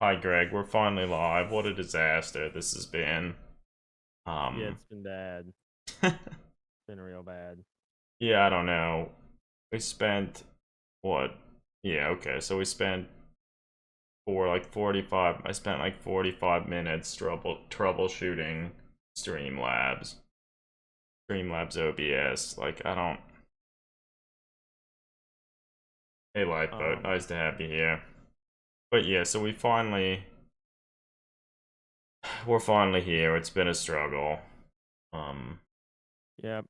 Hi, Greg. We're finally live. What a disaster this has been. Yeah, Um, it's been bad. It's been real bad. yeah, I don't know. We spent what? Yeah, okay. So we spent for like 45. I spent like 45 minutes troubleshooting Streamlabs OBS. Like, I don't. Hey, Lifeboat. Um, Nice to have you here. But yeah, so we're finally here. It's been a struggle. Um, yep.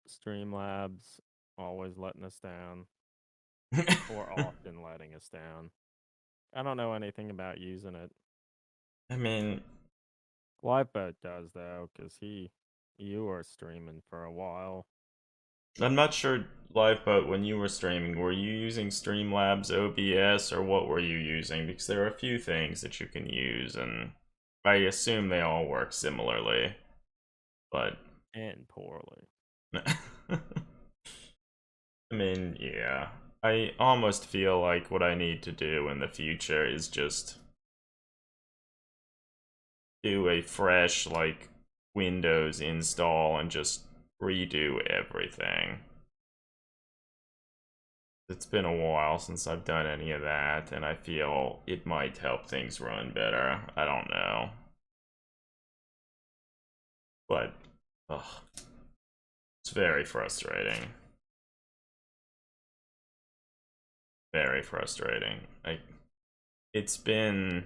Streamlabs always letting us down, or often letting us down. I don't know anything about using it. I mean, Lifeboat does though, cause you were streaming for a while. I'm not sure, Lifeboat, when you were streaming, were you using Streamlabs OBS or what were you using? Because there are a few things that you can use, and I assume they all work similarly. But, And poorly. I mean, yeah. I almost feel like what I need to do in the future is just do a fresh, like, Windows install and just redo everything. It's been a while since I've done any of that, and I feel it might help things run better. I don't know. But, ugh, it's very frustrating. Very frustrating. It's been,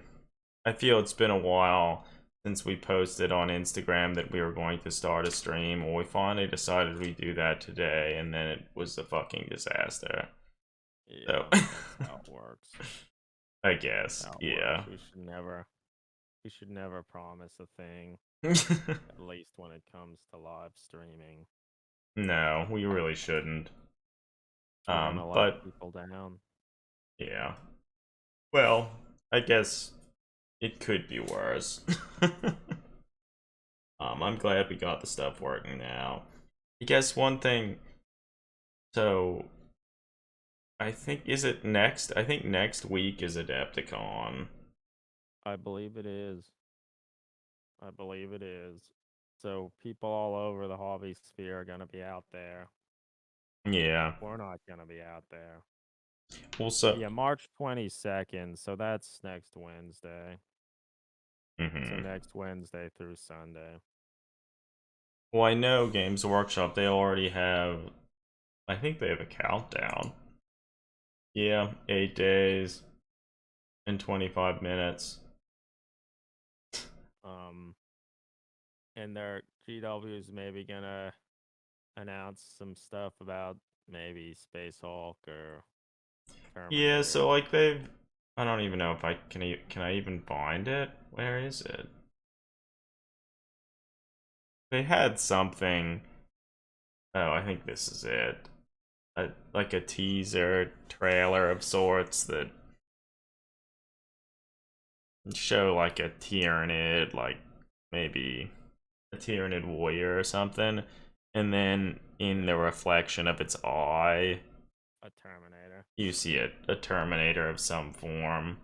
I feel it's been a while since we posted on Instagram that we were going to start a stream. Well, we finally decided we'd do that today, and then it was a fucking disaster. So, Yeah, that's how it works. I That's guess, how it works. yeah. We should never promise a thing, at least when it comes to live streaming. No, we really shouldn't. We're gonna let But people down. yeah. Well, I guess it could be worse. I'm glad we got the stuff working now. I guess one thing. So I think is it next? I think next week is Adepticon. I believe it is. I believe it is. So people all over the hobby sphere are gonna be out there. Yeah. We're not gonna be out there. Well, so. Yeah, March 22nd. So that's next Wednesday. So Mhm. next Wednesday through Sunday. Well, I know Games Workshop. They already have. I think they have a countdown. Yeah, 8 days and 25 minutes. Um, and their GW is maybe gonna announce some stuff about maybe Space Hulk or Yeah, Terminator. so like they've. I don't even know if I can I even find it. Where is it? They had something. Oh, I think this is it. Like a teaser trailer of sorts that show like a Tyranid, like maybe a Tyranid warrior or something, and then in the Yeah, reflection of its eye, a Terminator. you see a Terminator of some form.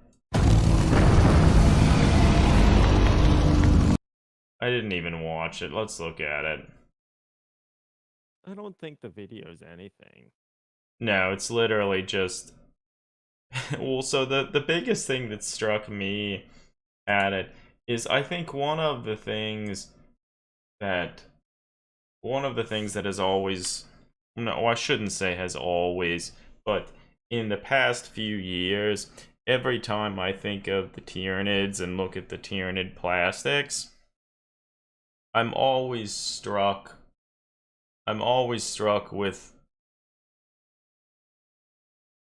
I didn't even watch it. Let's look at it. I don't think the video's anything. No, it's literally just. Well, so the biggest thing that struck me at it is I think that one of the things that has always, no, I shouldn't say has always, but in the past few years, every time I think of the Tyranids and look at the Tyranid plastics, I'm always struck I'm always struck with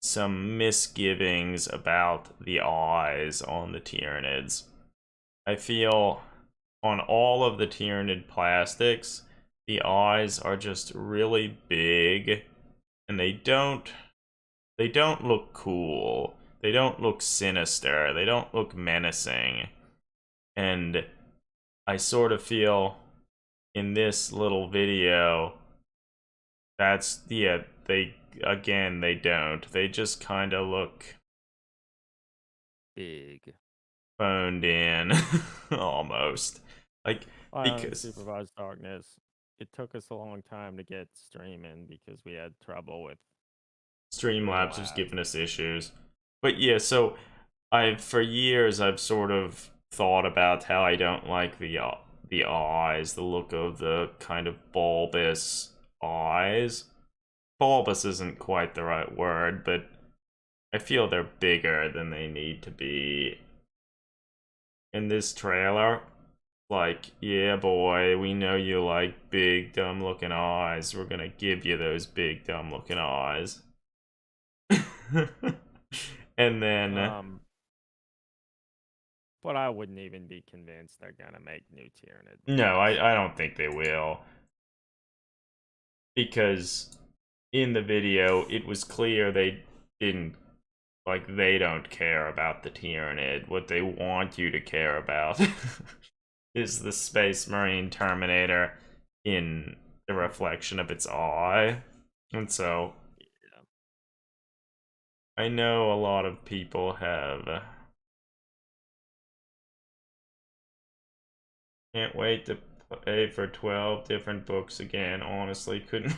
some misgivings about the eyes on the Tyranids. I feel on all of the Tyranid plastics, the eyes are just really big and they don't look cool. They don't look sinister. They don't look menacing. And I sort of feel in this little video that's yeah, they don't. They just kind of look Big. phoned in almost. Like, because Unsupervised darkness. It took us a long time to get streaming because we had trouble with Streamlabs was Streamlabs. giving us issues. But yeah, so for years I've sort of thought about how I don't like the eyes, the look of the kind of bulbous eyes. Bulbous isn't quite the right word, but I feel they're bigger than they need to be. In this trailer, like, yeah, boy, we know you like big, dumb looking eyes. We're gonna give you those big, dumb looking eyes. And then, but I wouldn't even be convinced they're gonna make new Tyranid. no, I don't think they will. Because in the video, it was clear they didn't, like, they don't care about the Tyranid. What they want you to care about is the Space Marine Terminator in the reflection of its eye. And so, Yeah. I know a lot of people have. Can't wait to pay for 12 different books again. Honestly, couldn't.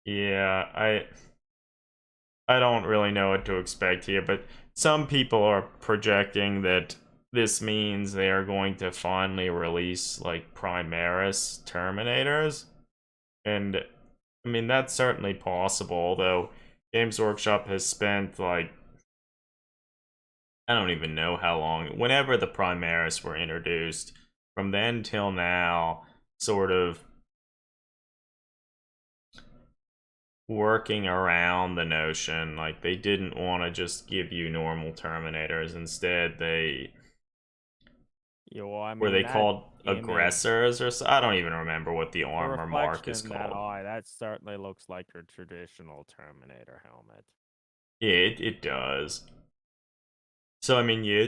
Yeah, I don't really know what to expect here, but some people are projecting that this means they are going to finally release like Primaris Terminators. And I mean that's certainly possible, although Games Workshop has spent like I don't even know how long, whenever the Primaris were introduced, from then till now, sort of working around the notion. Like, they didn't want to just give you normal Terminators. Instead, they Yeah, well, I were mean they that called image, aggressors or so? I don't even remember what the the armor mark is reflection in that called. eye, that certainly looks like your traditional Terminator helmet. Yeah, it does. So I mean, yeah,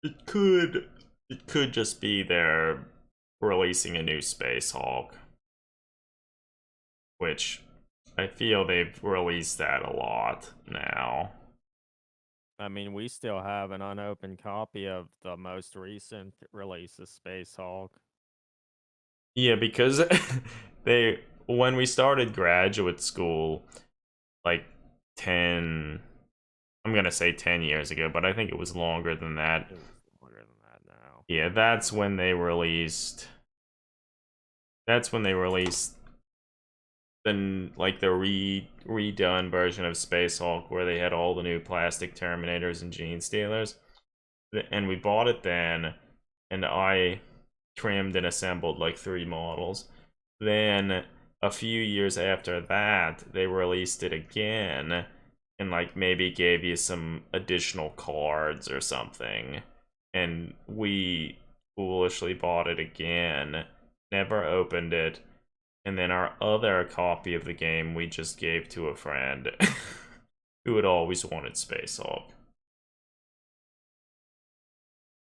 it could just be they're releasing a new Space Hulk, which I feel they've released that a lot now. I mean, we still have an unopened copy of the most recent release of Space Hulk. Yeah, because they when we started graduate school, like 10, I'm gonna say 10 years ago, but I think it was longer than that. It was longer than that now. Yeah, that's when they released the redone version of Space Hulk where they had all the new plastic Terminators and Gene Stealers. And we bought it then, and I trimmed and assembled like 3 models. Then a few years after that, they released it again and like maybe gave you some additional cards or something. And we foolishly bought it again, never opened it, and then our other copy of the game we just gave to a friend who had always wanted Space Hulk.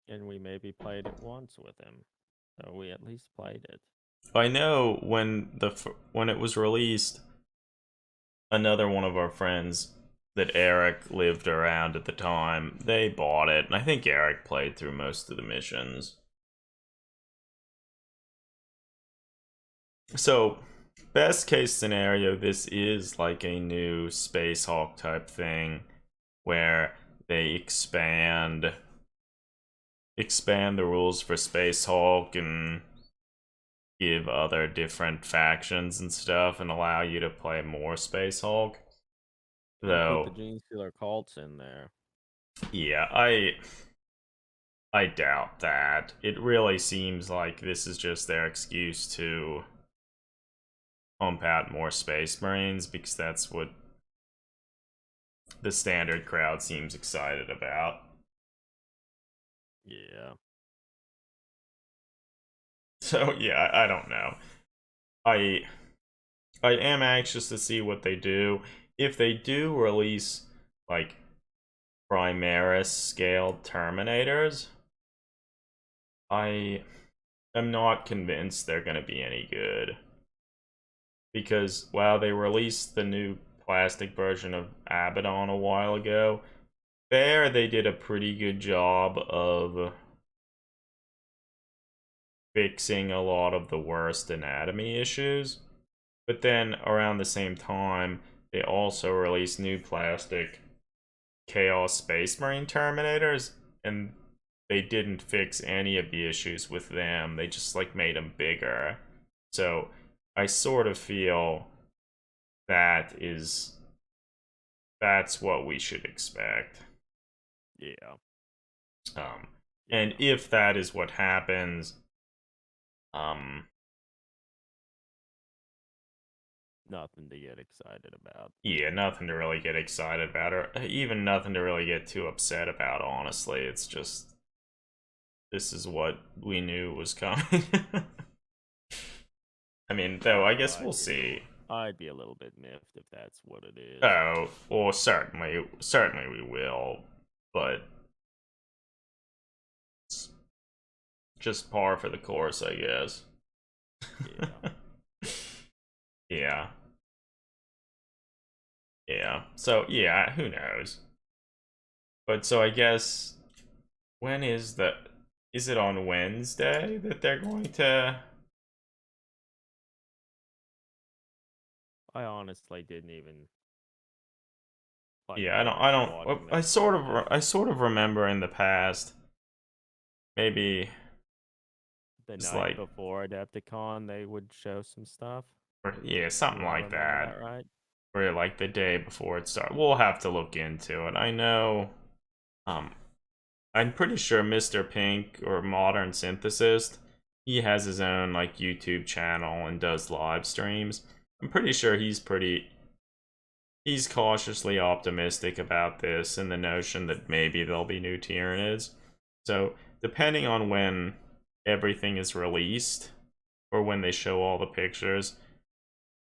And we maybe played it once with him. So we at least played it. I know when it was released, another one of our friends that Eric lived around at the time, they bought it, and I think Eric played through most of the missions. So, best case scenario, this is like a new Space Hulk type thing where they expand the rules for Space Hulk and give other different factions and stuff and allow you to play more Space Hulk. Though, put the Gene Stealer cults in there. yeah, I doubt that. It really seems like this is just their excuse to pump out more Space Marines because that's what the standard crowd seems excited about. Yeah. So yeah, I don't know. I am anxious to see what they do. If they do release like Primaris scaled Terminators, I am not convinced they're going to be any good. Because while they released the new plastic version of Abaddon a while ago. There, they did a pretty good job of fixing a lot of the worst anatomy issues. But then, around the same time, they also released new plastic Chaos Space Marine Terminators, and they didn't fix any of the issues with them. They just like made them bigger. So I sort of feel that's what we should expect. Yeah. And if that is what happens, nothing to get excited about. yeah, nothing to really get excited about, or even nothing to really get too upset about, honestly. It's just, this is what we knew was coming. I mean, though, I guess we'll see. I'd be a little bit miffed if that's what it is. Oh, well, certainly we will, but it's just par for the course, I guess. Yeah. Yeah. Yeah. So, yeah, who knows? But so I guess, when is it on Wednesday that they're going to? I honestly didn't even. Yeah, I sort of remember in the past, maybe the it's night like, before Adepticon they would show some stuff. or, yeah, something like that. Right? Or like the day before it starts. We'll have to look into it. I know, I'm pretty sure Mr. Pink or Modern Synthesist, he has his own like YouTube channel and does live streams. I'm pretty sure he's cautiously optimistic about this and the notion that maybe there'll be new Tyranids. So, depending on when everything is released, or when they show all the pictures,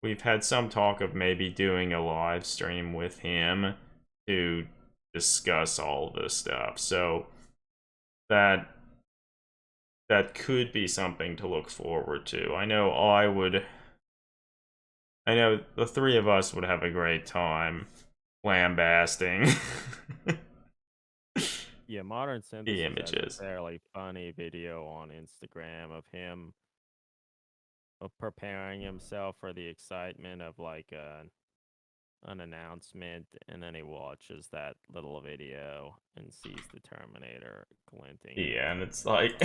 we've had some talk of maybe doing a live stream with him to discuss all this stuff. So, that could be something to look forward to. I know the three of us would have a great time lambasting Yeah, Modern Synthesis the images. has a fairly funny video on Instagram of him preparing himself for the excitement of like an announcement, and then he watches that little video and sees the Terminator glinting. Yeah, and it's like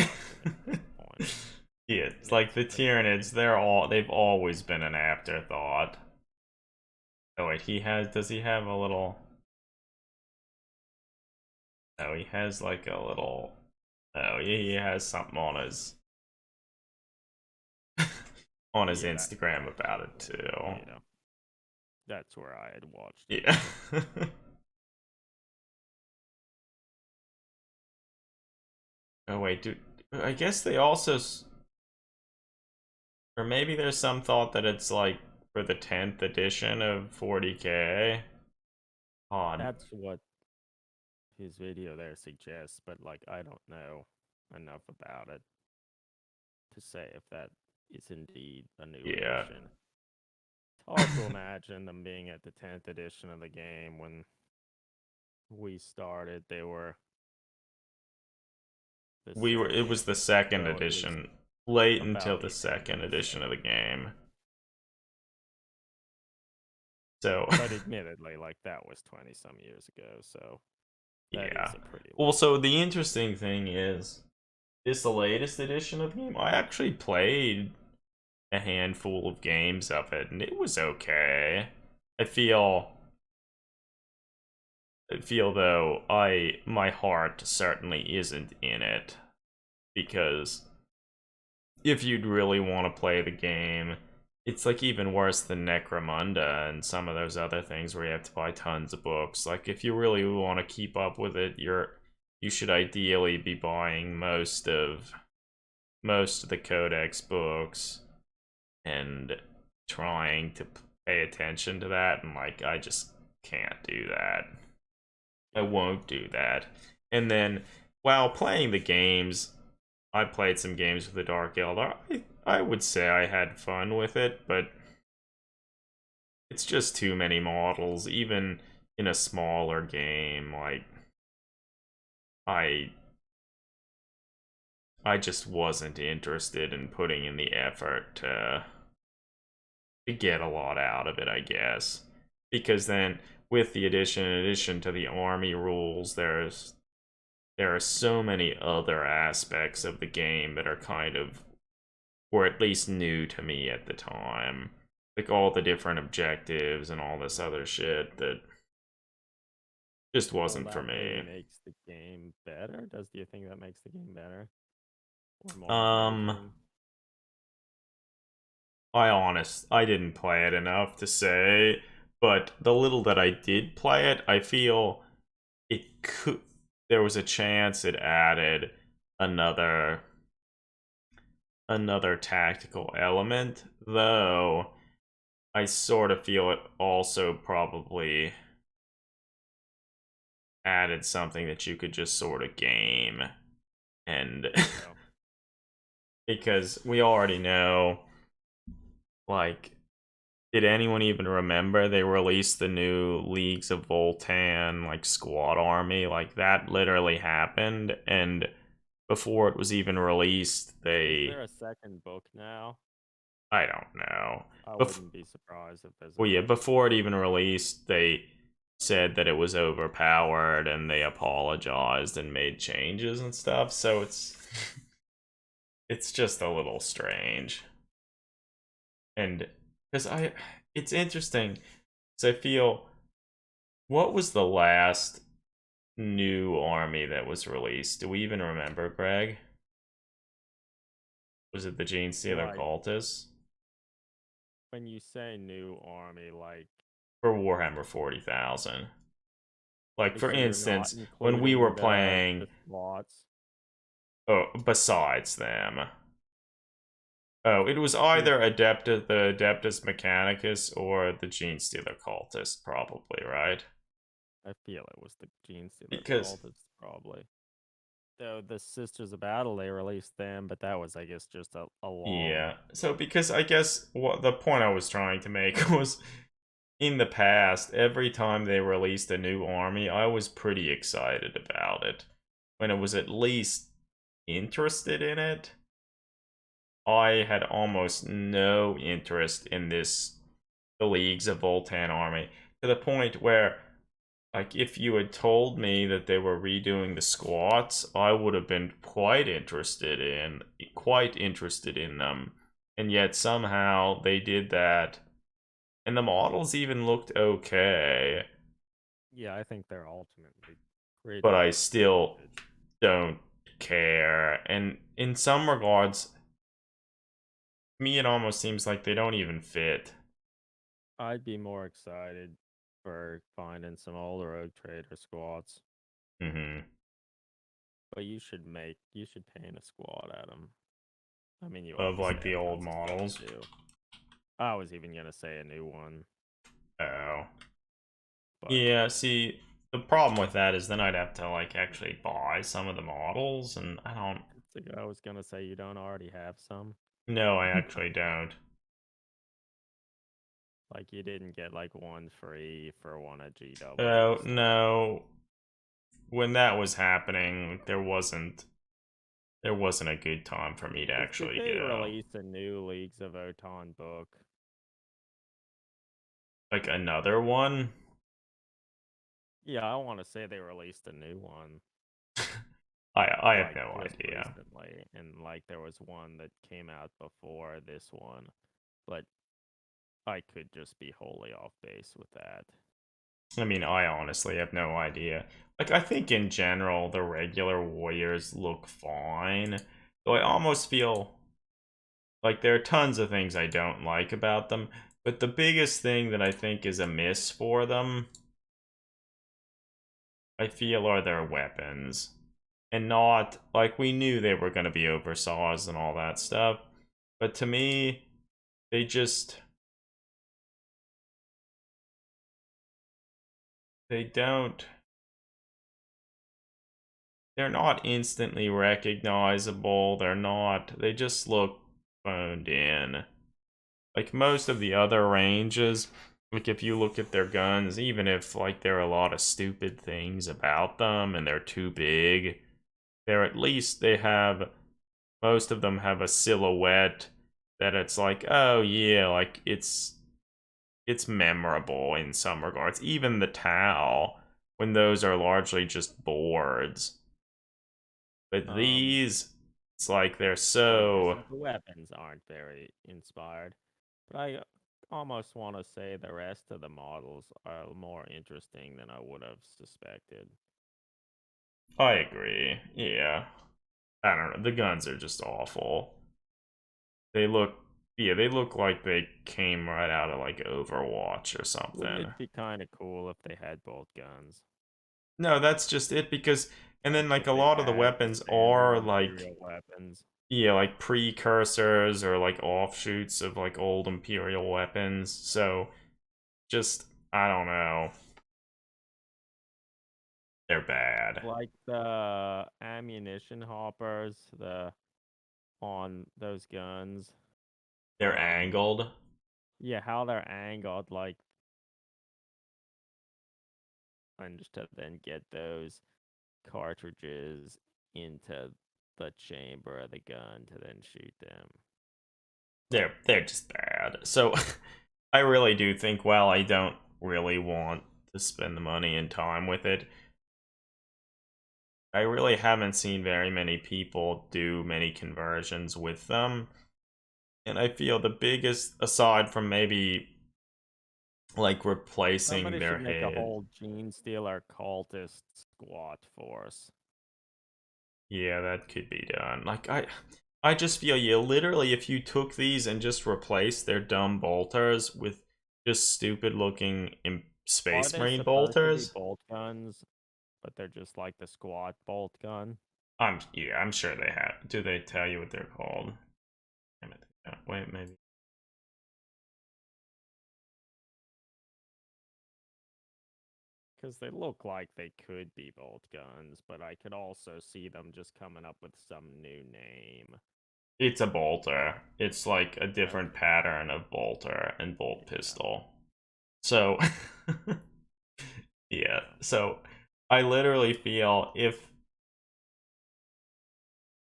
yeah, it's like the Tyranids, they've always been an afterthought. Oh wait, does he have a little? Oh, he has like a little. Oh, yeah, he has something on his on his Instagram about it too. Yeah, that's where I had watched it. Yeah. Oh wait, dude. I guess they also, or maybe there's some thought that it's like for the 10th edition of 40K. That's what his video there suggests, but like I don't know enough about it to say if that is indeed a new edition. It's hard to imagine them being at the 10th edition of the game. When we started, they were it was the second edition, late until the second edition of the game. So, but admittedly, like that was 20 some years ago, so yeah. Well, so the interesting thing is, this the latest edition of the game. I actually played a handful of games of it, and it was okay. I feel though my heart certainly isn't in it, because if you'd really want to play the game, it's like even worse than Necromunda and some of those other things where you have to buy tons of books. Like if you really want to keep up with it, you should ideally be buying most of the Codex books and trying to pay attention to that, and like I just can't do that. I won't do that. And then while playing the games, I played some games with the Dark Eldar. I would say I had fun with it, but it's just too many models, even in a smaller game. Like, I just wasn't interested in putting in the effort to get a lot out of it, I guess. Because then, with the in addition to the army rules, there are so many other aspects of the game that are kind of, or at least new to me at the time. Like all the different objectives and all this other shit that just wasn't for me. Makes the game better? Do you think that makes the game better? Or more I didn't play it enough to say, but the little that I did play it, I feel there was a chance it added another tactical element, though I sort of feel it also probably added something that you could just sort of game. And because we already know, like, did anyone even remember they released the new Leagues of Votann, like, squad army? Like, that literally happened, and before it was even released, Is there a second book now? I don't know. I wouldn't be surprised if there's. Well, yeah, before it even released, they said that it was overpowered, and they apologized and made changes and stuff. So it's just a little strange. And because it's interesting, because I feel, what was the last new army that was released? Do we even remember, Greg? Was it the Genestealer Cultists? When you say new army, like for Warhammer 40,000. Like, for instance, when we were playing... Oh, besides them. Oh, it was either the Adeptus Mechanicus or the Genestealer Cultist, probably, right? I feel it was the Genestealer Cultist, probably. Though the Sisters of Battle, they released them, but that was, I guess, just a long... Yeah, so because I guess what the point I was trying to make was, in the past, every time they released a new army, I was pretty excited about it. When it was at least interested in it. I had almost no interest in the Leagues of Votann army, to the point where, like, if you had told me that they were redoing the squats, I would have been quite interested in them. And yet somehow they did that, and the models even looked okay. Yeah, I think they're ultimately great. But I still don't care. And in some regards, me, it almost seems like they don't even fit. I'd be more excited for finding some older Rogue Trader squads. But you should paint a squad at them. I mean, you of like the old models. I was even gonna say a new one. Oh. But yeah, see, the problem with that is then I'd have to, like, actually buy some of the models, and I don't... I was gonna say, you don't already have some? No, I actually don't. Like, you didn't get, like, one free for one at GW. Oh, no. When that was happening, there wasn't a good time for me to actually go. Did they release a new Leagues of Votann book? Like, another one? Yeah, I want to say they released a new one. I have no idea. Recently, and, like, there was one that came out before this one, but I could just be wholly off base with that. I mean, I honestly have no idea. Like, I think in general, the regular warriors look fine. Though I almost feel like there are tons of things I don't like about them. But the biggest thing that I think is amiss for them, I feel, are their weapons. And not, like, we knew they were going to be oversized and all that stuff. But to me, they just... They're not instantly recognizable. They just look phoned in. Like most of the other ranges, Like, if you look at their guns, even if, like, there are a lot of stupid things about them and they're too big, they're at least, they have, most of them have a silhouette that it's like, oh yeah, like, it's memorable in some regards. Even the Tau, when those are largely just boards. But these, it's like they're so... The weapons aren't very inspired. But I almost want to say the rest of the models are more interesting than I would have suspected. I agree. Yeah. I don't know. The guns are just awful. They look, yeah, they look like they came right out of like Overwatch or something. It'd be kind of cool if they had both guns. No, that's just it because, and then like a lot of the weapons are like, weapons. Yeah, like precursors or like offshoots of like old Imperial weapons. So just, I don't know. They're bad. Like the ammunition hoppers, on those guns. They're angled. Yeah, how they're angled, like, and just to then get those cartridges into the chamber of the gun to then shoot them. They're just bad. So I really do think, while I don't really want to spend the money and time with it, I really haven't seen very many people do many conversions with them. And I feel the biggest, aside from maybe like replacing Somebody their should make head. a whole Genestealer cultist squat force. Yeah, that could be done. Like, I just feel, you literally, if you took these and just replaced their dumb bolters with just stupid looking Space Marine bolters. Bolt guns, but they're just like the squat bolt gun. I'm sure they have. Do they tell you what they're called? Wait, maybe. Because they look like they could be bolt guns, but I could also see them just coming up with some new name. It's a bolter. It's like a different pattern of bolter and bolt pistol. So, yeah. So, I literally feel,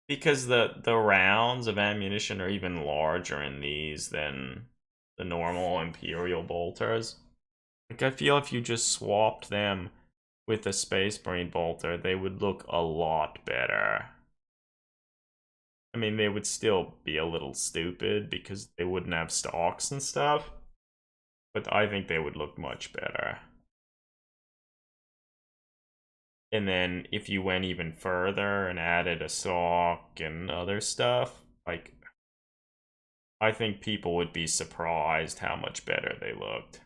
because the rounds of ammunition are even larger in these than the normal Imperial bolters. Like, I feel if you just swapped them with a Space Marine bolter, they would look a lot better. I mean, they would still be a little stupid because they wouldn't have stocks and stuff, but I think they would look much better. And then if you went even further and added a stock and other stuff, like, I think people would be surprised how much better they looked.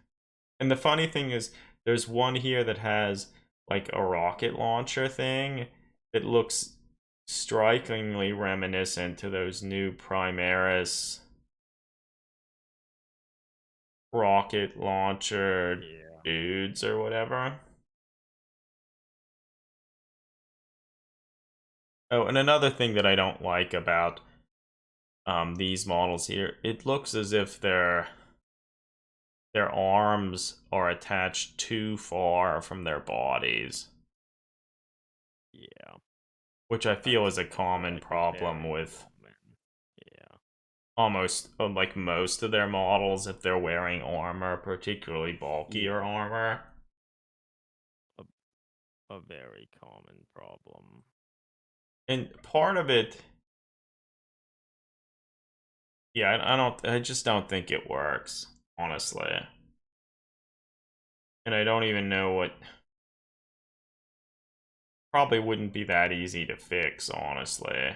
And the funny thing is, there's one here that has like a rocket launcher thing that looks strikingly reminiscent to those new Primaris rocket launcher dudes or whatever. Oh, and another thing that I don't like about these models here, it looks as if their arms are attached too far from their bodies. Yeah. Which I feel is a common problem with almost like most of their models if they're wearing armor, particularly bulkier armor. A very common problem. And part of it, yeah, I just don't think it works, honestly. And I don't even know what, probably wouldn't be that easy to fix, honestly.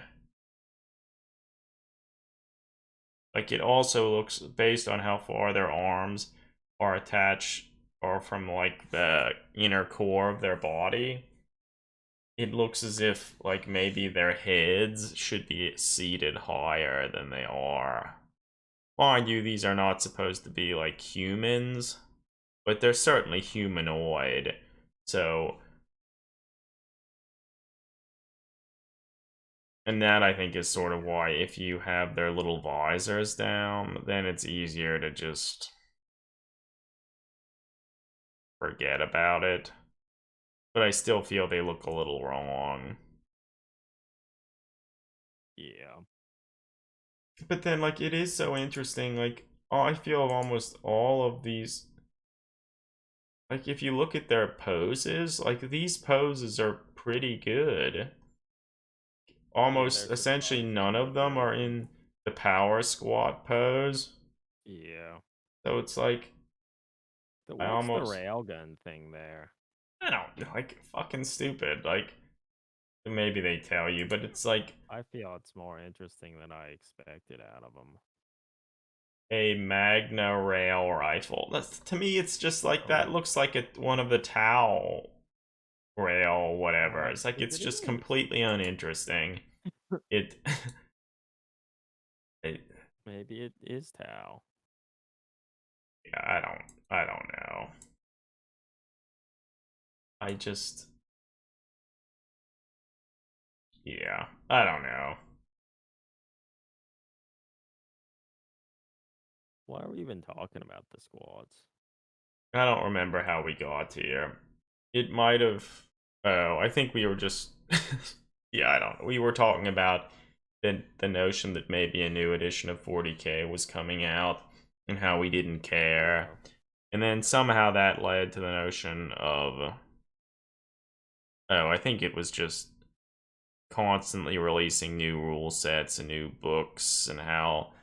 Like, it also looks, based on how far their arms are attached or from like the inner core of their body, it looks as if like maybe their heads should be seated higher than they are. Mind you, these are not supposed to be like humans, but they're certainly humanoid. So, and that I think is sort of why, if you have their little visors down, then it's easier to just forget about it. But I still feel they look a little wrong. Yeah. But then, like, it is so interesting. Like, I feel almost all of these. Like, if you look at their poses, like, these poses are pretty good. Yeah, Almost, they're essentially, none surprisingly of them are good. in the power squat pose. Yeah. So it's like, I What's the almost. railgun thing there? I don't, like, fucking stupid. Like, maybe they tell you, but it's like I feel it's more interesting than I expected out of them. a Magna Rail rifle. That's, to me, it's just like that Really? looks like one of the Tau rail, whatever. Oh, It's like because it's it just is. completely uninteresting. It, it Maybe it is Tau. yeah, I don't know. I just yeah, I don't know. Why are we even talking about the squads? I don't remember how we got here. It might have oh, I think we were just yeah, I don't know. We were talking about the notion that maybe a new edition of 40K was coming out and how we didn't care. Yeah. And then somehow that led to the notion of oh, I think it was just constantly releasing new rule sets and new books, and how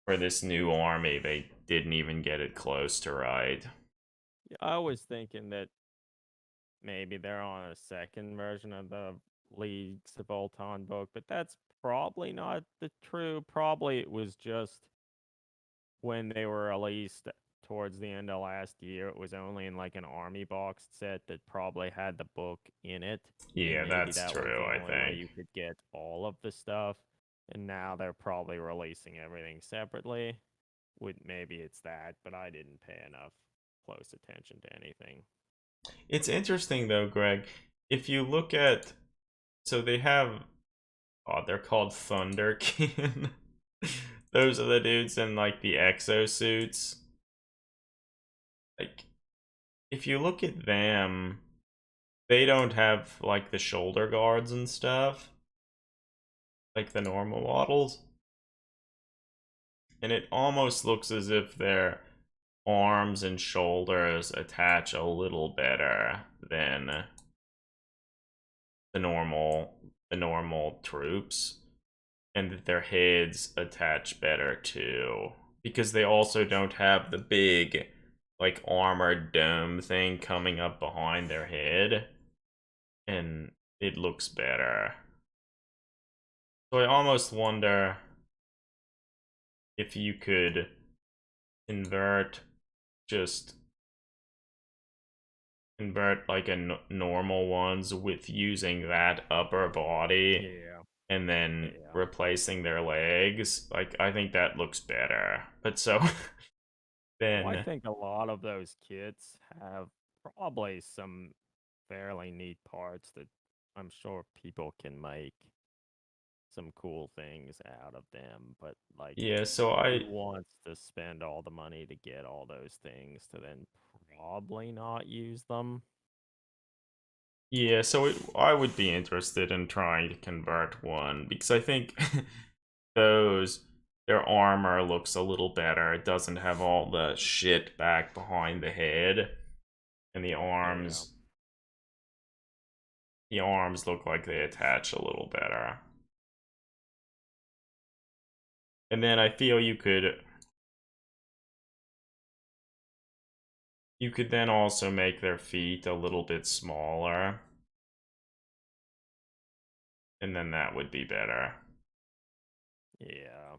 for this new army they didn't even get it close to right. Yeah, I was thinking that maybe they're on a second version of the Leagues of Voltan book, but that's probably not the true. Probably it was just when they were released towards the end of last year, it was only in like an army box set that probably had the book in it. And Yeah, maybe that's that was true, the I only way think. you could get all of the stuff. And now they're probably releasing everything separately. Maybe it's that, but I didn't pay enough close attention to anything. It's interesting though, Greg. If you look at so they have they're called Thunderkin. Those are the dudes in like the exosuits. Like if you look at them, they don't have like the shoulder guards and stuff like the normal models. And it almost looks as if their arms and shoulders attach a little better than the normal troops, and that their heads attach better too, because they also don't have the big like armored dome thing coming up behind their head, and it looks better. So I almost wonder if you could convert just convert like normal ones with using that upper body Yeah, and then yeah. replacing their legs. Like I think that looks better. But so Well, I then think a lot of those kits have probably some fairly neat parts that I'm sure people can make some cool things out of them. But, like, yeah, so I who wants to spend all the money to get all those things to then probably not use them? yeah, so I would be interested in trying to convert one because I think those their armor looks a little better. It doesn't have all the shit back behind the head, and Yeah. the arms look like they attach a little better. And then I feel you could then also make their feet a little bit smaller, and then that would be better. Yeah.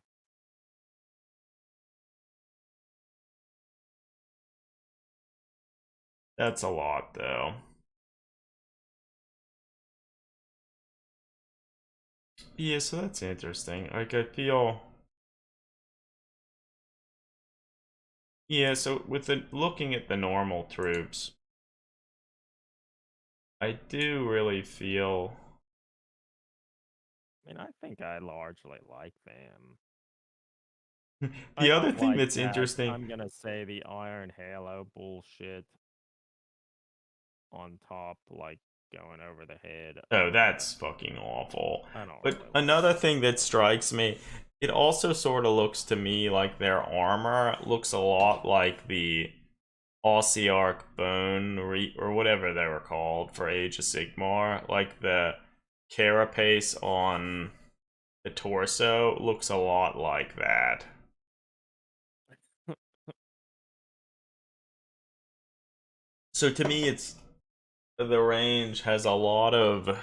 That's a lot though. Yeah, so that's interesting. Like I feel yeah, so with the looking at the normal troops, I do really feel I mean, I think I largely like them. I the other don't thing like that's that. interesting. I'm going to say the Iron Halo bullshit. on top, like going over the head. Oh, that's fucking awful. I don't But really another like thing that strikes me, it also sort of looks to me like their armor looks a lot like the Ossiarch Bone or whatever they were called for Age of Sigmar. Like the carapace on the torso looks a lot like that. So to me, it's the range has a lot of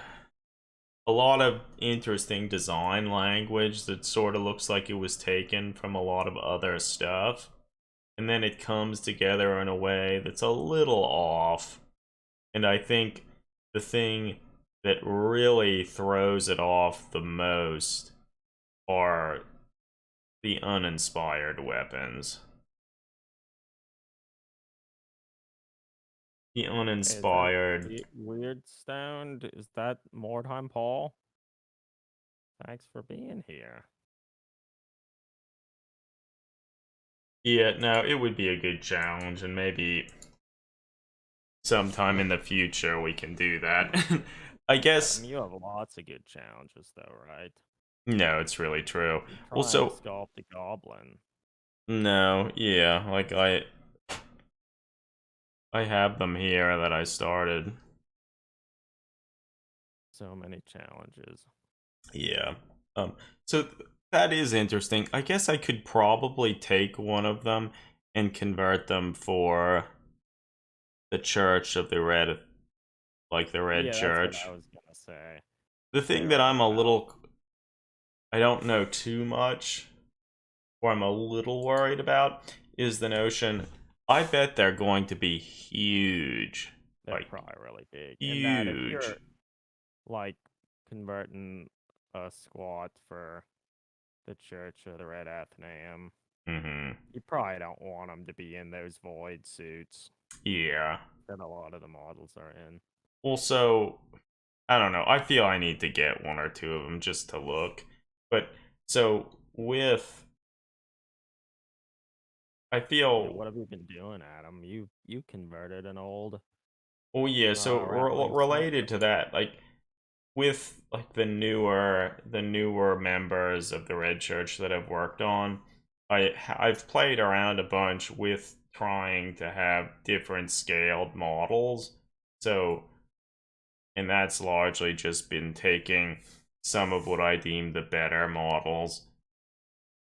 interesting design language that sort of looks like it was taken from a lot of other stuff, and then it comes together in a way that's a little off. And I think the thing that really throws it off the most are the uninspired weapons. The Is that uninspired. Weird Stoned? Is that Mordheim Paul? Thanks for being here. Yeah, no, it would be a good challenge, and maybe sometime in the future we can do that. I guess. You have lots of good challenges, though, right? No, it's really true. You're Well, trying to so sculpt a goblin. no, yeah, like I have them here that I started. So many challenges. Yeah. So that is interesting. I guess I could probably take one of them and convert them for the Church of the Red, like the Red Yeah, that's what I Church. was gonna say. The thing They're that all about. I don't know too much, or I'm a little worried about, is the notion. I bet they're going to be huge. They're Like, probably really big. And that if huge. you're like converting a squad for the Church of the Red Athenaeum, Mm-hmm. you probably don't want them to be in those void suits Yeah. that a lot of the models are in. Also, I don't know. I feel I need to get one or two of them just to look. But so with, I Yeah, feel. what have you been doing, Adam? You converted an old Oh yeah. So Rattling related Sniper. to that, like with like the newer members of the Red Church that I've worked on, I've played around a bunch with trying to have different scaled models. So, and that's largely just been taking some of what I deem the better models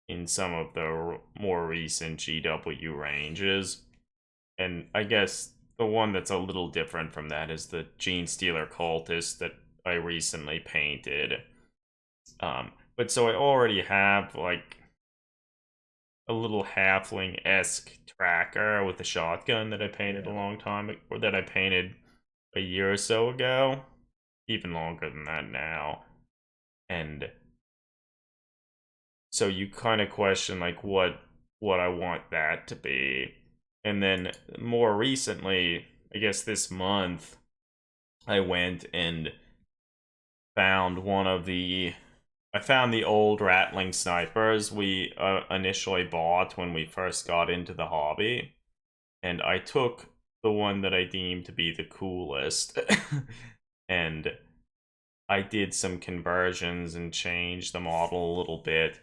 in some of the more recent GW ranges. And I guess the one that's a little different from that is the Genestealer Cultist that I recently painted. But so I already have like a little halfling-esque tracker with a shotgun that I painted a Yeah. long time, or that I painted a year or so ago, even longer than that now. And so you kind of question like what I want that to be. And then more recently, I guess this month, I went and found one of the I found the old Rattling Snipers we initially bought when we first got into the hobby, and I took the one that I deemed to be the coolest, and I did some conversions and changed the model a little bit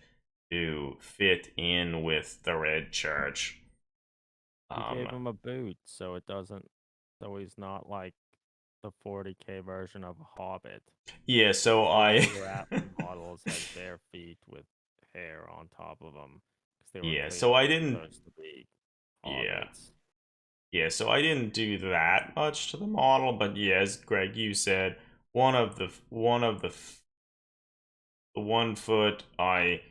to fit in with the Red Church. You Um, gave him a boot, so it doesn't, so he's not like the 40k version of a Hobbit. yeah, so The I old Ratling models had bare feet with hair on top of them because they were yeah, so I clearly didn't supposed to be yeah. Hobbits. Yeah, so I didn't do that much to the model, but yeah, as Greg you said, the 1 foot I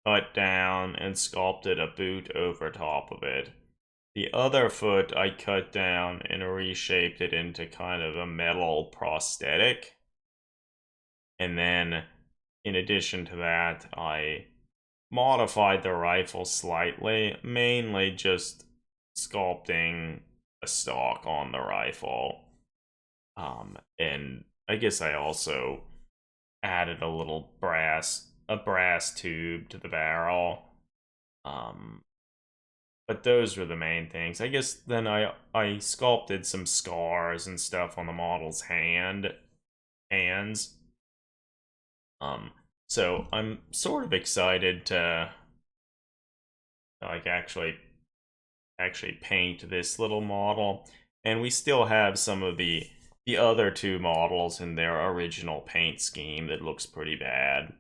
cut down and sculpted a boot over top of it. The other foot I cut down and reshaped it into kind of a metal prosthetic. And then in addition to that, I modified the rifle slightly, mainly just sculpting a stock on the rifle. And I guess I also added a brass tube to the barrel. Um, But those were the main things. I guess then I sculpted some scars and stuff on the model's hands. So I'm sort of excited to like actually paint this little model. And we still have some of the other two models in their original paint scheme that looks pretty bad.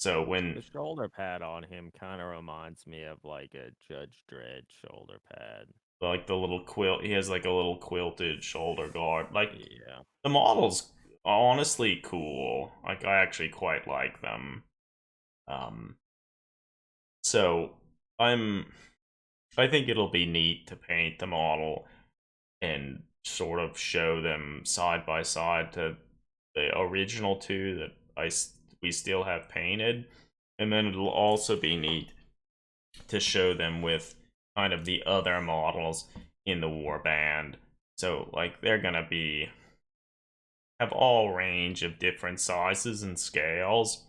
So when the shoulder pad on him kind of reminds me of like a Judge Dredd shoulder pad. like the little quilt, he has like a little quilted shoulder guard. Like Yeah. the models honestly cool. Like I actually quite like them. Um so I think it'll be neat to paint the model and sort of show them side by side to the original two that we still have painted, and then it'll also be neat to show them with kind of the other models in the warband. So like they're gonna have all range of different sizes and scales,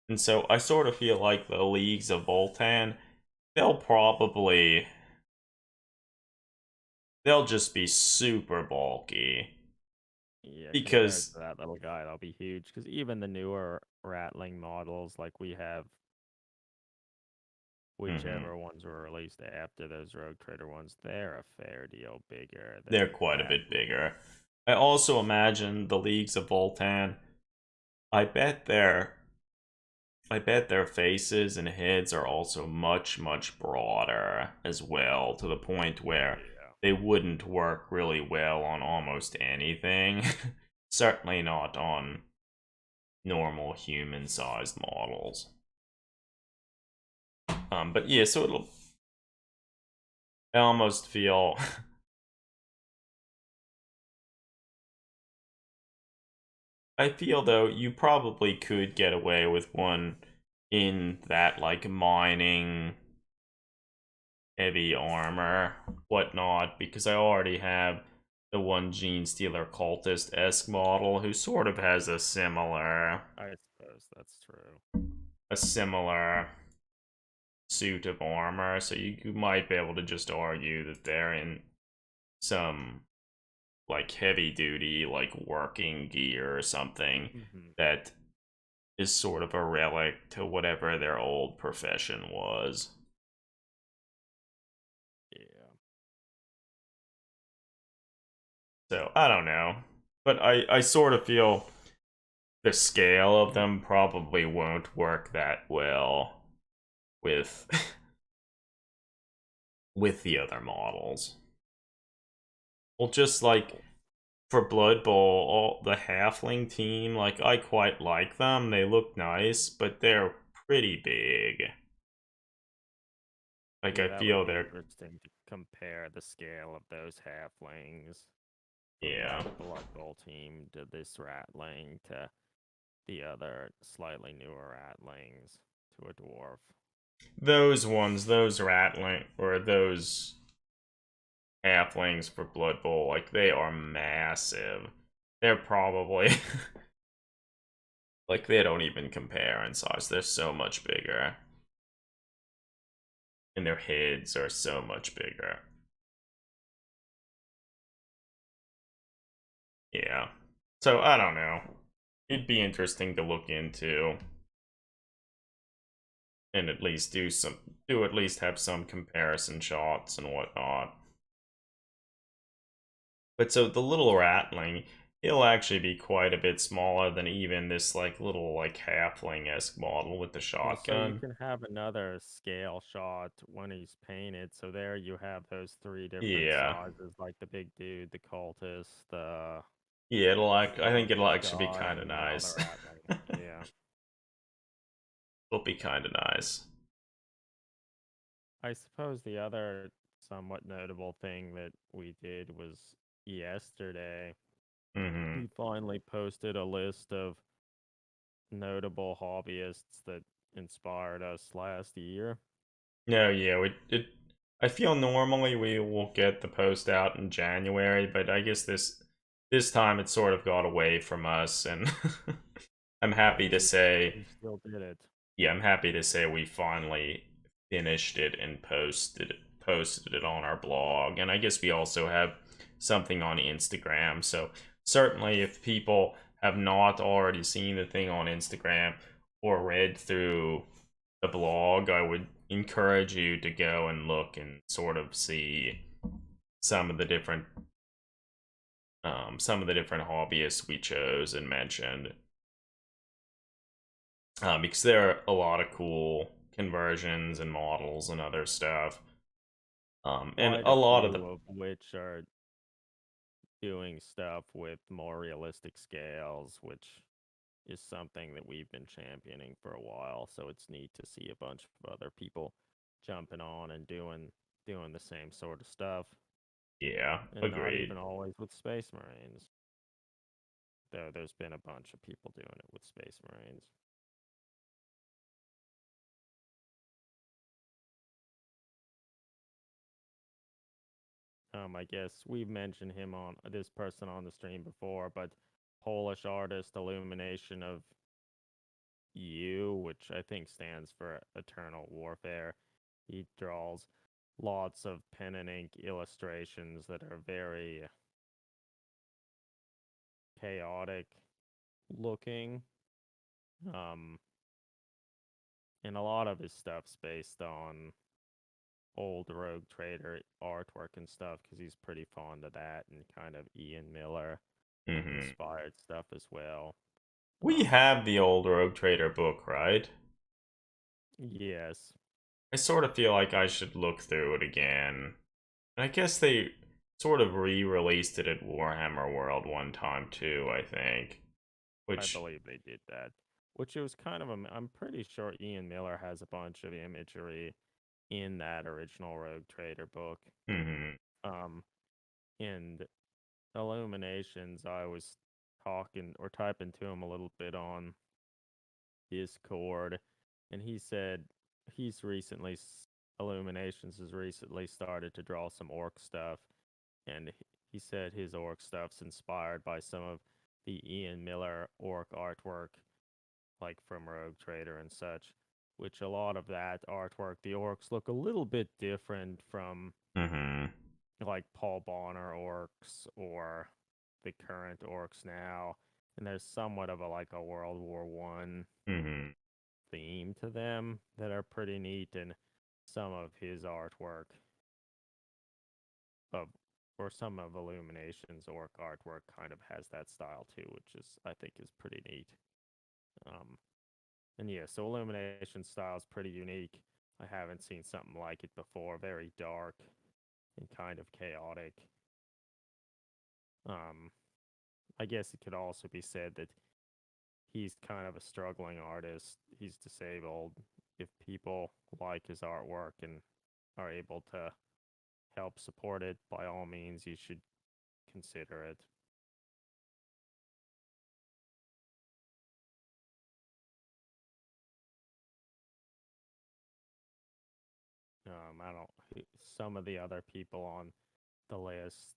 and so I sort of feel like the Leagues of Voltan, they'll just be super bulky. Yeah, Because compared to that little guy, that'll be huge. Because even the newer Rattling models, like we have, whichever ones were released after those Road Critter ones, they're a fair deal bigger. they're quite a bit bigger. I also imagine the Leagues of Voltan, I bet their faces and heads are also much, much broader as well, to the point where they wouldn't work really well on almost anything. Certainly not on normal human-sized models. But yeah, so I almost feel I feel though you probably could get away with one in that like mining heavy armor, whatnot, because I already have the one Genestealer cultist-esque model who sort of has a similar I suppose that's true. Suit of armor, so you might be able to just argue that they're in some like heavy duty like working gear or something that is sort of a relic to whatever their old profession was. Yeah. So I don't know, but I sort of feel the scale of them probably won't work that well with with the other models. Well, just like for Blood Bowl, all the halfling team, like I quite like them. They look nice, but they're pretty big. Like yeah, I feel they're interesting to compare the scale of those halflings. Yeah. The Blood Bowl team to this Ratling to the other slightly newer Ratlings to a dwarf. Those ones, those Ratling or those halflings for Blood Bowl, like they are massive. They're probably like they don't even compare in size. They're so much bigger. And their heads are so much bigger. Yeah. So I don't know. It'd be interesting to look into. And at least at least have some comparison shots and whatnot. But so the little Ratling, it'll actually be quite a bit smaller than even this like little like halfling-esque model with the shotgun. So you can have another scale shot when he's painted. So there you have those three different sizes, like the big dude, the cultist, the yeah. I think it'll actually be kind of nice. Yeah, it'll be kind of nice. I suppose the other somewhat notable thing that we did was yesterday. We finally posted a list of notable hobbyists that inspired us last year. No, yeah, I feel normally we will get the post out in January, but I guess this time it sort of got away from us, and I'm happy to say we still did it. Yeah, I'm happy to say we finally finished it and posted posted it on our blog, and I guess we also have something on Instagram. So certainly, if people have not already seen the thing on Instagram or read through the blog, I would encourage you to go and look and sort of see some of the different hobbyists we chose and mentioned, because there are a lot of cool conversions and models and other stuff, and Quite a lot of few of which are doing stuff with more realistic scales, which is something that we've been championing for a while. So it's neat to see a bunch of other people jumping on and doing the same sort of stuff, yeah, and not agreed. even always with Space Marines. Though there's been a bunch of people doing it with Space Marines. I guess we've mentioned him on this person on the stream before, but Polish artist Illumination of U, which I think stands for Eternal Warfare. He draws lots of pen and ink illustrations that are very chaotic looking. And a lot of his stuff's based on old Rogue Trader artwork and stuff because he's pretty fond of that and kind of Ian Miller inspired stuff as well. We have the old Rogue Trader book, right? Yes. I sort of feel like I should look through it again. And I guess they sort of re-released it at Warhammer World one time too, I think. I Which, believe they did that. Which it was kind of I'm pretty sure Ian Miller has a bunch of imagery in that original Rogue Trader book. Um, and Illuminations, I was talking or typing to him a little bit on Discord, and he said he's recently Illuminations has recently started to draw some orc stuff, and he said his orc stuff's inspired by some of the Ian Miller orc artwork, like from Rogue Trader and such. Which a lot of that artwork, the orcs look a little bit different from like Paul Bonner orcs or the current orcs now, and there's somewhat of a like a World War One theme to them that are pretty neat, and some of his artwork of or some of Illumination's orc artwork kind of has that style too, which is I think is pretty neat. And yeah, so Illumination style is pretty unique. I haven't seen something like it before. Very dark and kind of chaotic. I guess it could also be said that he's kind of a struggling artist. He's disabled. If people like his artwork and are able to help support it, by all means, you should consider it. I don't. Some of the other people on the list,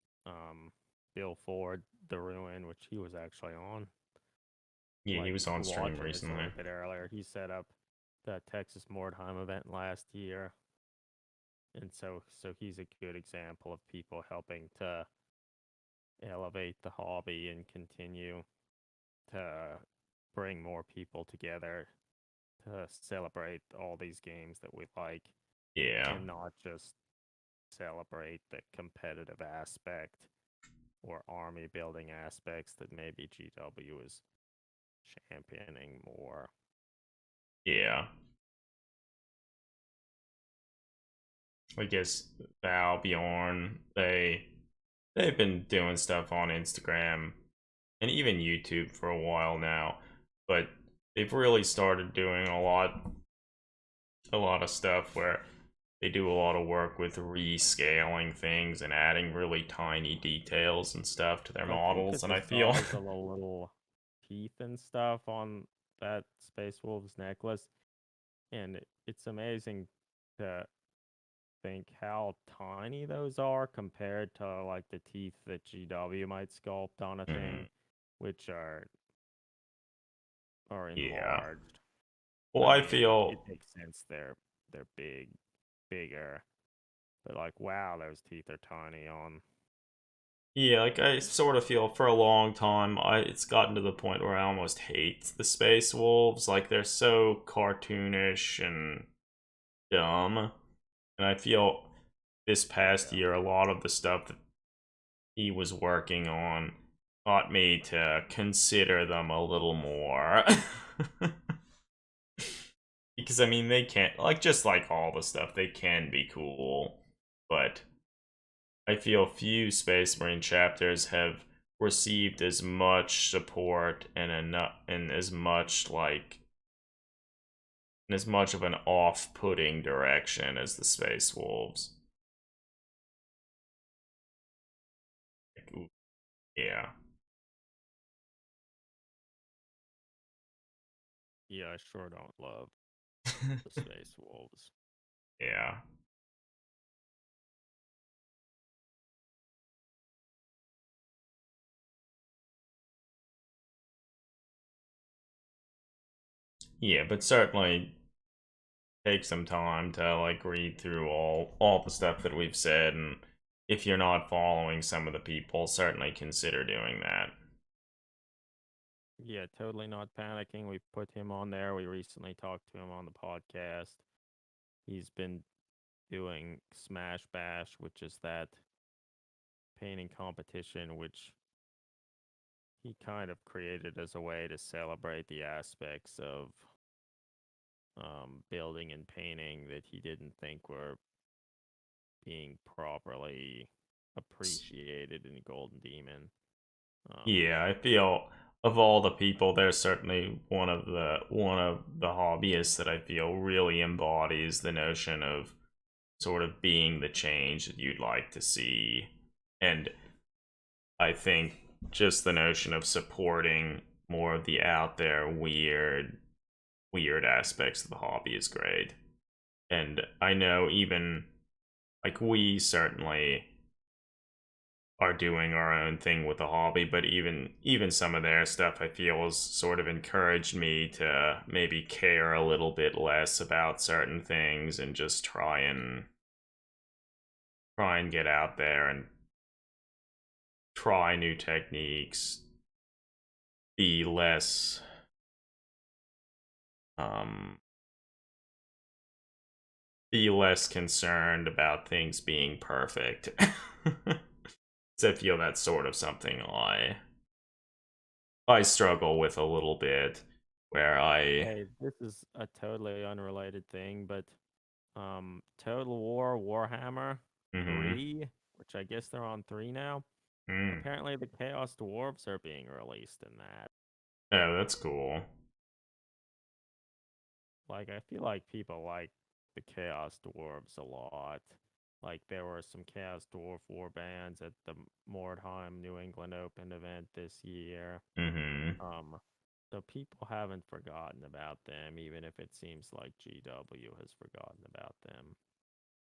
Bill Ford, The Ruin, which he was actually on. Yeah, he was on stream watching this a recently. little bit earlier. He set up the Texas Mordheim event last year, and so he's a good example of people helping to elevate the hobby and continue to bring more people together to celebrate all these games that we like. Yeah. And not just celebrate the competitive aspect or army building aspects that maybe GW is championing more. Yeah. I guess Val, Bjorn, they've been doing stuff on Instagram and even YouTube for a while now, but they've really started doing a lot of stuff where they do a lot of work with rescaling things and adding really tiny details and stuff to their models, and I feel the little teeth and stuff on that Space Wolves necklace, and it's amazing to think how tiny those are compared to like the teeth that GW might sculpt on a thing, which are enlarged. Well, I feel it makes sense. They're bigger. But like, wow, those teeth are tiny on. Yeah, like I sort of feel for a long time, it's gotten to the point where I almost hate the Space Wolves. Like they're so cartoonish and dumb, and I feel this past Yeah. year a lot of the stuff that he was working on got me to consider them a little more. Because I mean, they can't like just like all the stuff, they can be cool, but I feel few Space Marine chapters have received as much support and enough and as much like in as much of an off-putting direction as the Space Wolves. Like, yeah. Yeah, I sure don't love the Space Wolves. Yeah. Yeah, but certainly take some time to like read through all the stuff that we've said, and if you're not following some of the people, certainly consider doing that. Yeah, totally not panicking. We put him on there. We recently talked to him on the podcast. He's been doing Smash Bash, which is that painting competition, which he kind of created as a way to celebrate the aspects of building and painting that he didn't think were being properly appreciated in Golden Demon. Yeah, I feel of all the people, there's certainly one of the hobbyists that I feel really embodies the notion of sort of being the change that you'd like to see. And I think just the notion of supporting more of the out there weird aspects of the hobby is great. And I know even like we certainly are doing our own thing with the hobby, but even some of their stuff I feel has sort of encouraged me to maybe care a little bit less about certain things and just try and get out there and try new techniques, be less um be less concerned about things being perfect. So I feel that's sort of something I struggle with a little bit, where I Hey, this is a totally unrelated thing, but Total War Warhammer mm-hmm, 3, which I guess they're on 3 now. mm. Apparently the Chaos Dwarves are being released in that. Oh, that's cool. Like, I feel like people like the Chaos Dwarves a lot. Like, there were some Chaos Dwarf war bands at the Mordheim New England Open event this year. Mm-hmm. Um, so people haven't forgotten about them, even if it seems like GW has forgotten about them.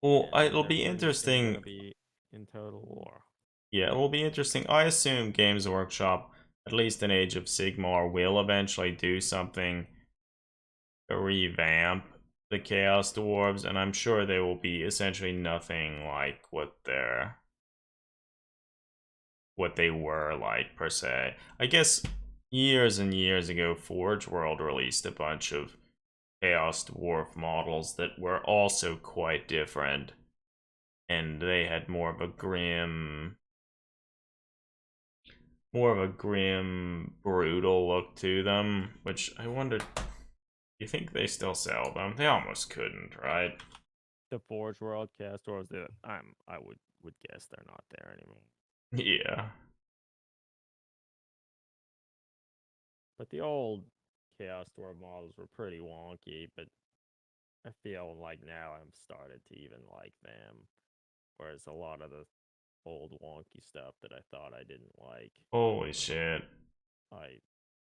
Well, And it'll they're be pretty soon going interesting. to be in Total War. Yeah, it'll be interesting. I assume Games Workshop, at least in Age of Sigmar, will eventually do something to revamp the Chaos Dwarves, and I'm sure they will be essentially nothing like what they were like per se. I guess years and years ago, Forge World released a bunch of Chaos Dwarf models that were also quite different, and they had more of a grim, brutal look to them, which I wondered, do you think they still sell them? They almost couldn't, right? The Forge World Chaos Dwarves, I would guess they're not there anymore. Yeah. But the old Chaos Dwarf models were pretty wonky, but I feel like now I'm started to even like them. Whereas a lot of the old wonky stuff that I thought I didn't like, Holy shit. I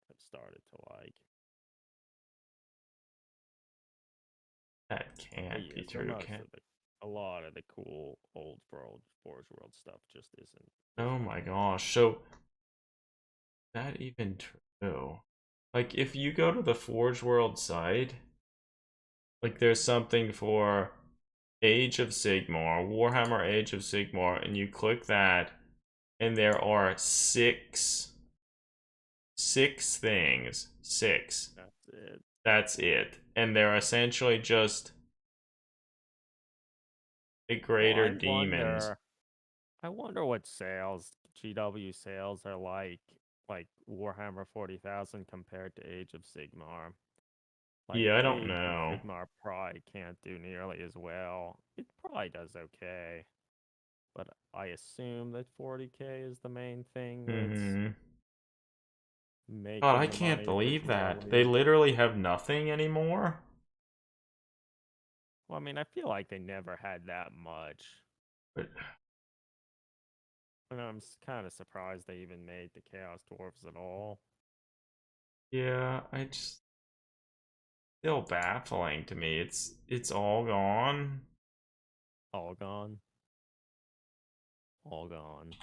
have started to like. That But can't yeah, be so true, most can of a lot of the cool old Forge World stuff just Oh isn't my there. gosh. So, that even true? Like, if you go to the Forge World site, like, there's something for Age of Sigmar, Warhammer Age of Sigmar, and you click that, and there are six things. Six. That's it. That's it. And they're essentially just the greater demons. I wonder what sales, GW sales are like Warhammer 40,000 compared to Age of Sigmar. Like, Yeah, I don't Age of know. Sigmar probably can't do nearly as well. It probably does okay. But I assume that 40K is the main thing that's Mm-hmm. God, I making the can't money for believe that. They GW. literally have nothing anymore. Well, I mean, I feel like they never had that much. But And I'm kind of surprised they even made the Chaos Dwarves at all. yeah, I just still baffling to me. It's all gone. All gone. All gone.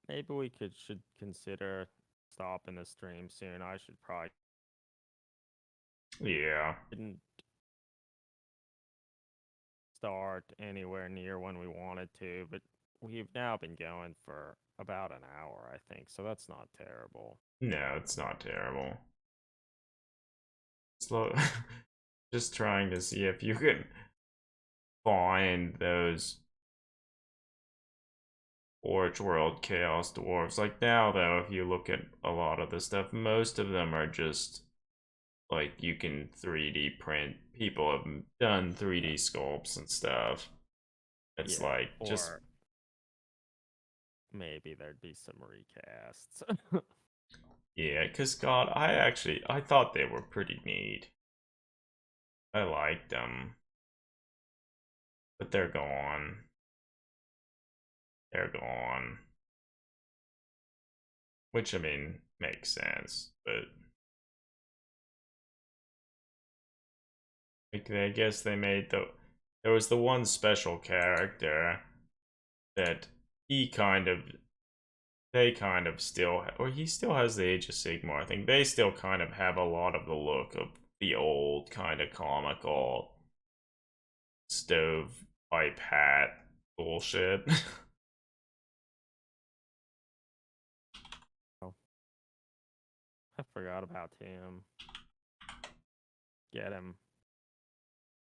Maybe we should consider stopping the stream soon. I should probably Yeah. didn't start anywhere near when we wanted to, but we've now been going for about an hour, I think, so that's not terrible. No, it's not terrible. Slow. Just trying to see if you can find those Forge World Chaos Dwarves. Like now, though, if you look at a lot of the stuff, most of them are just like you can 3D print. People have done 3D sculpts and stuff. It's Yeah, like or just maybe there'd be some recasts. yeah, because God, I thought they were pretty neat. I liked them, but they're gone. They're gone. Which I mean makes sense, but like I guess they made there was the one special character that he kind of they kind of still or he still has the Age of Sigmar. I think they still kind of have a lot of the look of the old kind of comical stovepipe hat bullshit. Oh, I forgot about him. Get him.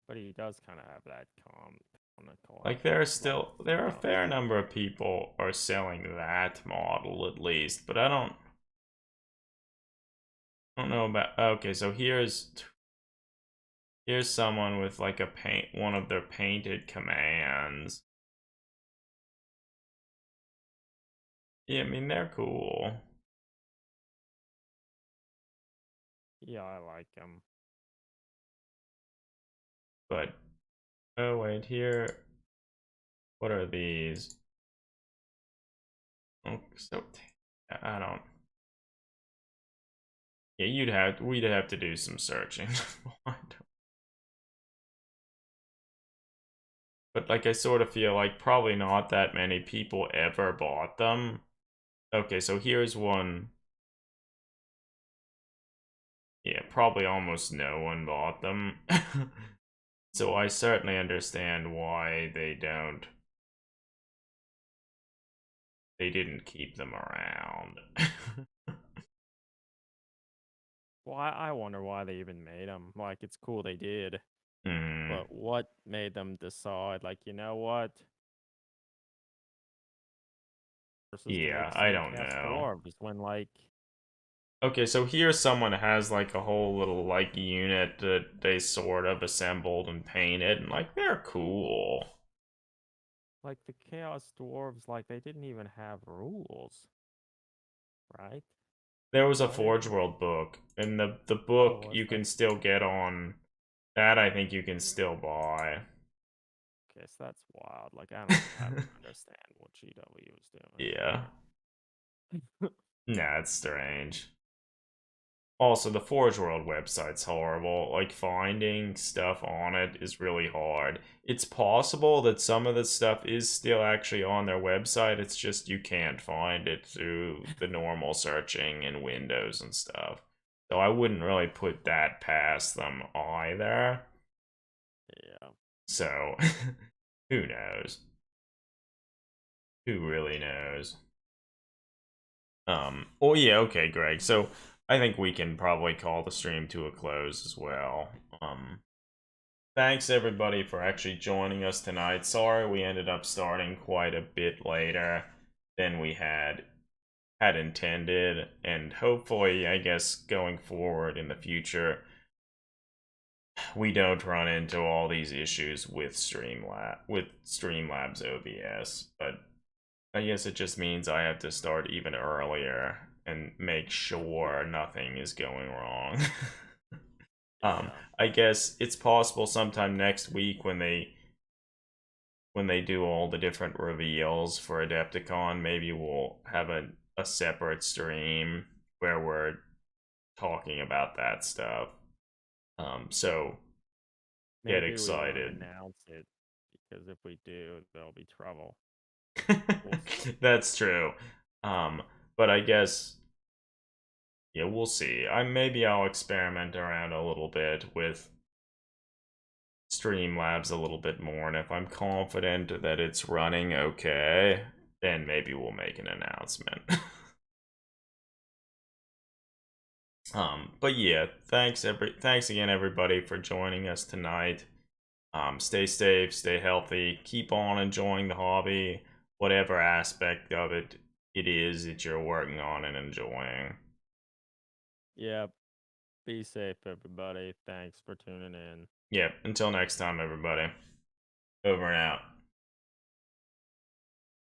But he does kind of have that comical. Like there are a fair number of people are selling that model at least, but I don't know about okay, so here's someone with like one of their painted commands. Yeah, I mean they're cool. Yeah, I like him. But oh wait, here what are these? Oh, so I don't. Yeah, we'd have to do some searching. But like I sort of feel like probably not that many people ever bought them. Okay, so here's one. Yeah, probably almost no one bought them. So I certainly understand why they didn't keep them around. Well, I wonder why they even made them. Like, it's cool they did. Mm, But what made them decide, like, you know what? Versus to make yeah, I some don't Chaos know. Dwarves when, like, Okay, so here someone has like a whole little like unit that they sort of assembled and painted, and like they're cool. the Chaos Dwarves, like, they didn't even have rules, right? There was a Why did Forge World book, and the Oh, book was you there? can still get on that. I think you can still buy. Okay, so that's wild. Like, I don't understand what GW was doing Yeah, here. nah, it's strange. Also, the Forge World website's horrible. Like, finding stuff on it is really hard. It's possible that some of the stuff is still actually on their website, it's just you can't find it through the normal searching in Windows and stuff. So I wouldn't really put that past them either. Yeah. So, who knows? Who really knows? Oh yeah, okay, Greg. So I think we can probably call the stream to a close as well. Thanks everybody for actually joining us tonight. Sorry we ended up starting quite a bit later than we had intended, and hopefully, I guess going forward in the future, we don't run into all these issues with Streamlabs OBS. But I guess it just means I have to start even earlier and make sure nothing is going wrong. I guess it's possible sometime next week when they do all the different reveals for Adepticon, maybe we'll have a separate stream where we're talking about that stuff. So maybe get excited. We won't announce it, because if we do, there'll be trouble. That's true. But I guess, yeah, we'll see. Maybe I'll experiment around a little bit with Streamlabs a little bit more, and if I'm confident that it's running okay, then maybe we'll make an announcement. But yeah, thanks again everybody for joining us tonight. Stay safe, stay healthy, keep on enjoying the hobby, whatever aspect of it is that you're working on and enjoying. Yep. Be safe, everybody. Thanks for tuning in. Yep. Until next time, everybody. Over and out.